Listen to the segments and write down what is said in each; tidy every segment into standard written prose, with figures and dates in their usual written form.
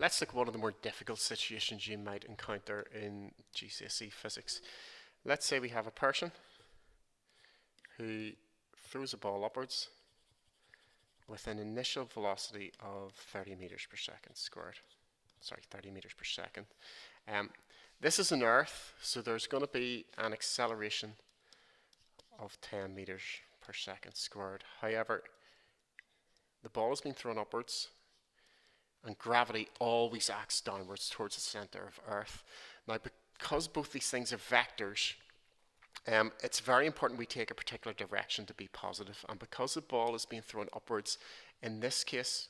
Let's look at one of the more difficult situations you might encounter in GCSE physics. Let's say we have a person who throws a ball upwards with an initial velocity of 30 meters per second squared. Sorry, 30 meters per second. This is an Earth, so there's going to be an acceleration of 10 meters per second squared. However, the ball has been thrown upwards, and gravity always acts downwards towards the center of Earth. Now, because both these things are vectors, it's very important we take a particular direction to be positive. And because the ball is being thrown upwards, in this case,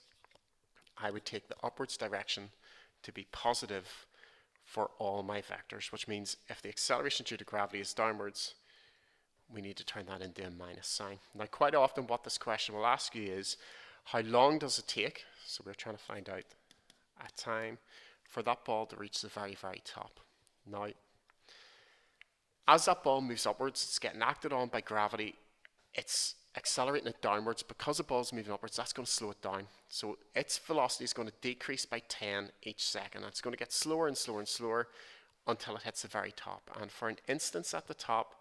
I would take the upwards direction to be positive for all my vectors, which means if the acceleration due to gravity is downwards, we need to turn that into a minus sign. Now, quite often what this question will ask you is, how long does it take? So we're trying to find out a time for that ball to reach the very, very top. Now, as that ball moves upwards, it's getting acted on by gravity. It's accelerating it downwards. Because the ball's moving upwards, that's going to slow it down. So its velocity is going to decrease by 10 each second. And it's going to get slower and slower and slower until it hits the very top. And for an instance at the top,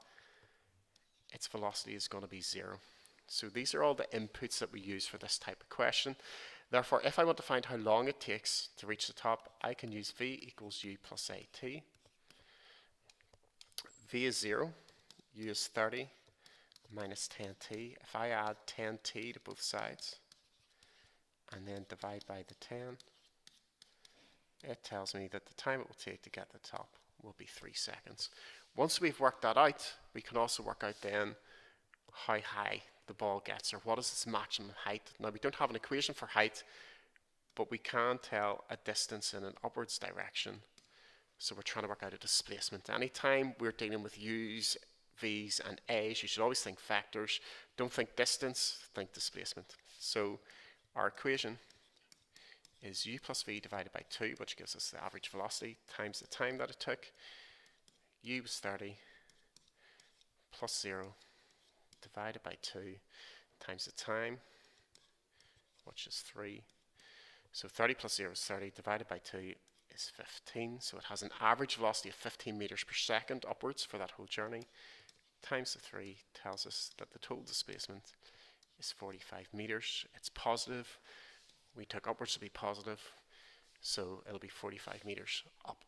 its velocity is going to be 0. So these are all the inputs that we use for this type of question. Therefore, if I want to find how long it takes to reach the top, I can use v equals u plus at. V is 0, u is 30, minus 10t. If I add 10t to both sides, and then divide by the 10, it tells me that the time it will take to get to the top will be 3 seconds. Once we've worked that out, we can also work out then how high the ball gets, or what is its maximum height. Now, we don't have an equation for height, but we can tell a distance in an upwards direction. So we're trying to work out a displacement. Anytime we're dealing with u's, v's, and a's, you should always think vectors. Don't think distance, think displacement. So our equation is u plus v divided by 2, which gives us the average velocity, times the time that it took. U was 30 plus 0 divided by 2 times the time, which is 3. So 30 plus 0 is 30, divided by 2 is 15. So it has an average velocity of 15 meters per second upwards for that whole journey, times the 3 tells us that the total displacement is 45 meters. It's positive. We took upwards to be positive, so it'll be 45 meters up.